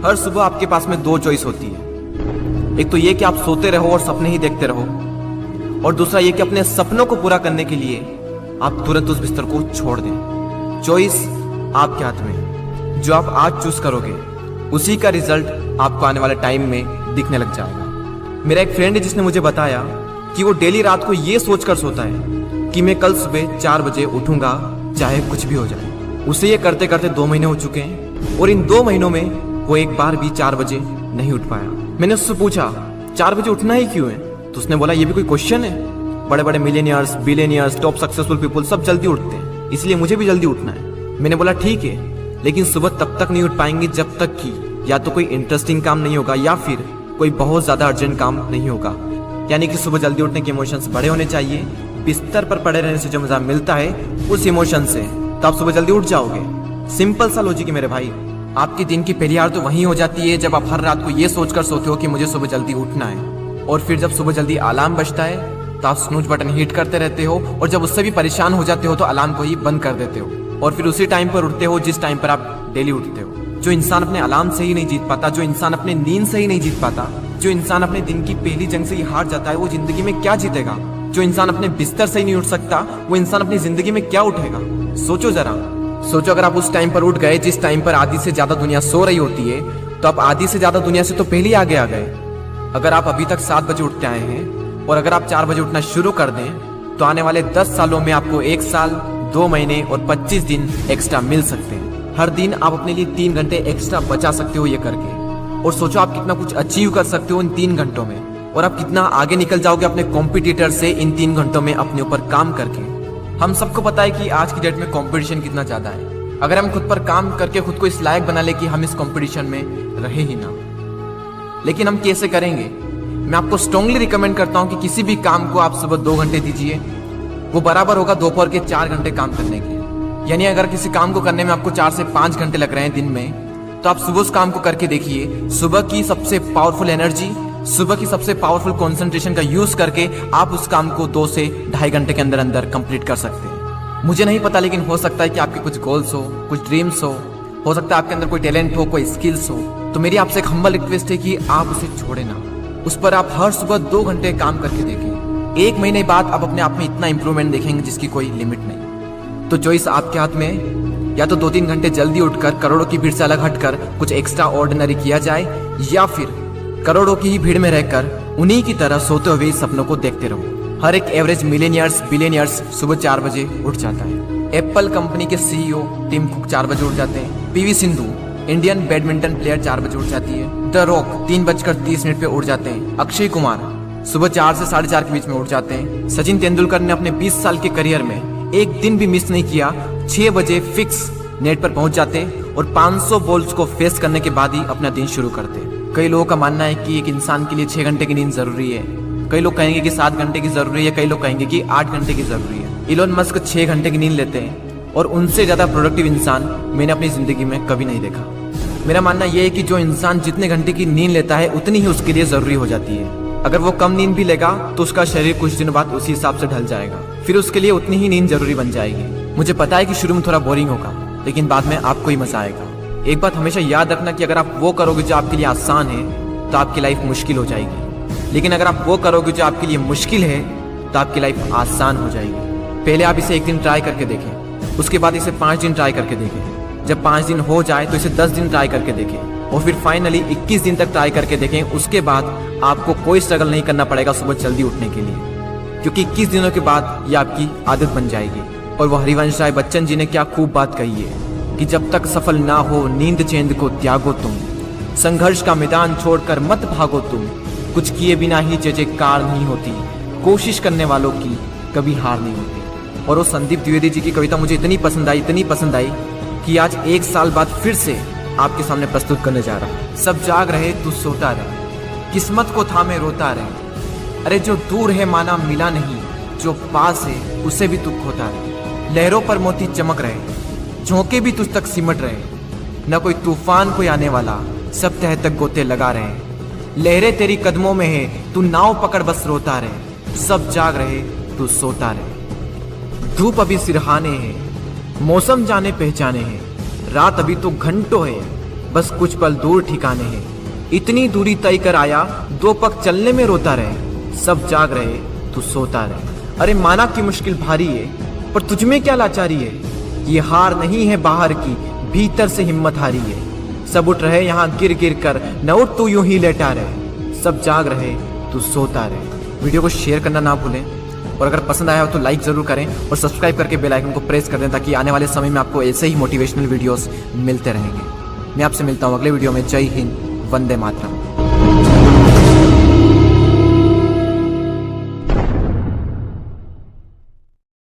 हर सुबह आपके पास में दो चॉइस होती है। एक तो ये कि आप सोते रहो और सपने ही देखते रहो, और दूसरा ये कि अपने सपनों को पूरा करने के लिए आप तुरंत उस बिस्तर को छोड़ दें। चॉइस आपके हाथ में। जो आप आज चूज करोगे उसी का रिजल्ट आपको आने वाले टाइम में दिखने लग जाएगा। मेरा एक फ्रेंड है जिसने मुझे बताया कि वो डेली रात को ये सोचकर सोता है कि मैं कल सुबह 4 बजे उठूंगा चाहे कुछ भी हो जाए। उसे ये करते करते 2 महीने हो चुके हैं और इन 2 महीनों में वो एक बार भी 4 बजे नहीं उठ पाया। मैंने उससे पूछा 4 बजे उठना ही क्यों है, तो उसने बोला ये भी कोई क्वेश्चन है? बड़े बड़े millionaires, billionaires, top successful people सब जल्दी उठते हैं, इसलिए मुझे भी जल्दी उठना है। मैंने बोला ठीक है, लेकिन सुबह तब तक नहीं उठ पाएंगे जब तक कि या तो कोई इंटरेस्टिंग काम नहीं होगा या फिर कोई बहुत ज्यादा अर्जेंट काम नहीं होगा। यानी कि सुबह जल्दी उठने के इमोशंस बड़े होने चाहिए। बिस्तर पर पड़े रहने से जो मजा मिलता है उस इमोशन से, तो आप सुबह जल्दी उठ जाओगे। सिंपल सा लॉजिक है मेरे भाई। आपकी दिन की पहली हार तो वहीं हो जाती है जब आप हर रात को ये सोचकर सोते हो कि मुझे सुबह जल्दी उठना है, और फिर जब सुबह जल्दी अलार्म बजता है तो आप स्नूज बटन हिट करते रहते हो, और जब उससे भी परेशान हो जाते हो तो अलार्म को ही बंद कर देते हो, और फिर उसी टाइम पर उठते हो जिस टाइम पर आप डेली उठते हो। जो इंसान अपने अलार्म से ही नहीं जीत पाता, जो इंसान अपने नींद से ही नहीं जीत पाता, जो इंसान अपने दिन की पहली जंग से ही हार जाता है, वो जिंदगी में क्या जीतेगा? जो इंसान अपने बिस्तर से ही नहीं उठ सकता, वो इंसान अपनी जिंदगी में क्या उठेगा? सोचो जरा, सोचो अगर आप उस टाइम पर उठ गए जिस टाइम पर आधी से ज्यादा दुनिया सो रही होती है, तो आप आधी से ज्यादा दुनिया से तो पहले ही आगे आ गए। अगर आप अभी तक 7 बजे उठते आए हैं और अगर आप 4 बजे उठना शुरू कर दें तो आने वाले 10 सालों में आपको 1 साल, 2 महीने और 25 दिन एक्स्ट्रा मिल सकते हैं। हर दिन आप अपने लिए 3 घंटे एक्स्ट्रा बचा सकते हो ये करके, और सोचो आप कितना कुछ अचीव कर सकते हो इन 3 घंटों में, और आप कितना आगे निकल जाओगे अपने कॉम्पिटिटर से इन 3 घंटों में अपने ऊपर काम करके। हम सबको पता है कि आज की डेट में कंपटीशन कितना ज्यादा है। अगर हम खुद पर काम करके खुद को इस लायक बना ले कि हम इस कंपटीशन में रहे ही ना, लेकिन हम कैसे करेंगे? मैं आपको स्ट्रांगली रिकमेंड करता हूं कि किसी भी काम को आप सुबह 2 घंटे दीजिए, वो बराबर होगा दोपहर के 4 घंटे काम करने के। यानी अगर किसी काम को करने में आपको 4 से 5 घंटे लग रहे हैं दिन में, तो आप सुबह उस काम को करके देखिए। सुबह की सबसे पावरफुल एनर्जी, सुबह की सबसे पावरफुल कंसंट्रेशन का यूज करके आप उस काम को 2 से 2.5 घंटे के अंदर अंदर कंप्लीट कर सकते हैं। मुझे नहीं पता, लेकिन हो सकता है कि आपके कुछ गोल्स हो ड्रीम्स हो सकता है आपके अंदर कोई टैलेंट हो, कोई स्किल्स हो, तो मेरी आपसे एक हम्बल रिक्वेस्ट है कि आप उसे छोड़े ना। उस पर आप हर सुबह 2 घंटे काम करके देखें। 1 महीने बाद आप अपने आप में इतना इंप्रूवमेंट देखेंगे जिसकी कोई लिमिट नहीं। तो चॉइस आपके हाथ में है, या तो 2-3 घंटे जल्दी उठकर करोड़ों की भीड़ से अलग हटकर कुछ एक्स्ट्रा ऑर्डिनरी किया जाए, या फिर करोड़ों की ही भीड़ में रहकर उन्हीं की तरह सोते हुए सपनों को देखते रहो। हर एक एवरेज मिलियनियर्स, बिलियनियर्स सुबह 4 बजे उठ जाता है। एप्पल कंपनी के सीईओ टिम कुक 4 बजे उठ जाते हैं। PV Sindhu Indian badminton player 4 बजे उठ जाती है। द रॉक 3:30 पे उठ जाते हैं। अक्षय कुमार सुबह 4 से 4:30 के बीच में उठ जाते हैं। सचिन तेंदुलकर ने अपने 20 साल के करियर में एक दिन भी मिस नहीं किया। 6 बजे फिक्स नेट पर पहुंच जाते और 500 बॉल्स को फेस करने के बाद ही अपना दिन शुरू करते। कई लोगों का मानना है कि एक इंसान के लिए 6 घंटे की नींद जरूरी है, कई लोग कहेंगे कि 7 घंटे की जरूरी है, कई लोग कहेंगे कि 8 घंटे की जरूरी है। इलोन मस्क 6 घंटे की नींद लेते हैं और उनसे ज्यादा प्रोडक्टिव इंसान मैंने अपनी जिंदगी में कभी नहीं देखा। मेरा मानना यह है कि जो इंसान जितने घंटे की नींद लेता है उतनी ही उसके लिए जरूरी हो जाती है। अगर वो कम नींद भी लेगा तो उसका शरीर कुछ दिनों बाद उसी हिसाब से ढल जाएगा, फिर उसके लिए उतनी ही नींद जरूरी बन जाएगी। मुझे पता है कि शुरू में थोड़ा बोरिंग होगा, लेकिन बाद में आपको ही मजा आएगा। एक बात हमेशा याद रखना कि अगर आप वो करोगे जो आपके लिए आसान है तो आपकी लाइफ मुश्किल हो जाएगी, लेकिन अगर आप वो करोगे जो आपके लिए मुश्किल है तो आपकी लाइफ आसान हो जाएगी। पहले आप इसे 1 दिन ट्राई करके देखें, उसके बाद इसे 5 दिन ट्राई करके देखें। जब 5 दिन हो जाए तो इसे 10 दिन ट्राई करके देखें, और फिर फाइनली 21 दिन तक ट्राई करके देखें। उसके बाद आपको कोई स्ट्रगल नहीं करना पड़ेगा सुबह जल्दी उठने के लिए, क्योंकि 21 दिनों के बाद ये आपकी आदत बन जाएगी। और वो हरिवंश राय बच्चन जी ने क्या खूब बात कही है कि जब तक सफल ना हो नींद चैन को त्यागो तुम, संघर्ष का मैदान छोड़कर मत भागो तुम, कुछ किए बिना ही जयकार नहीं होती, कोशिश करने वालों की कभी हार नहीं होती। और वो संदीप द्विवेदी जी की कविता मुझे इतनी पसंद आई कि आज 1 साल बाद फिर से आपके सामने प्रस्तुत करने जा रहा हूँ। सब जाग रहे तू सोता रहे, किस्मत को थामे रोता रहे, अरे जो दूर है माना मिला नहीं, जो पास है उसे भी तू खोता रहे। लहरों पर मोती चमक रहे, झोंके भी तुझ तक सिमट रहे, न कोई तूफान कोई आने वाला, सब तह तक गोते लगा रहे। लहरें तेरी कदमों में है, तू नाव पकड़ बस रोता रहे, सब जाग रहे तू सोता रहे। धूप अभी सिरहाने है, मौसम जाने पहचाने हैं, रात अभी तो घंटों है, बस कुछ पल दूर ठिकाने हैं। इतनी दूरी तय कर आया, 2 पग चलने में रोता रहे। सब जाग रहे, तू सोता रहे। अरे माना की मुश्किल भारी है, पर तुझमें क्या लाचारी है। ये हार नहीं है बाहर की, भीतर से हिम्मत हारी है। सब उठ रहे यहाँ गिर गिर कर, न उठ तू यूं ही लेटा रहे। सब जाग रहे, तू सोता रहे। वीडियो को शेयर करना ना भूलें, और अगर पसंद आया हो तो लाइक ज़रूर करें और सब्सक्राइब करके बेल आइकन को प्रेस कर दें, ताकि आने वाले समय में आपको ऐसे ही मोटिवेशनल वीडियोस मिलते रहेंगे। मैं आपसे मिलता हूँ अगले वीडियो में। जय हिंद, वंदे मातरम।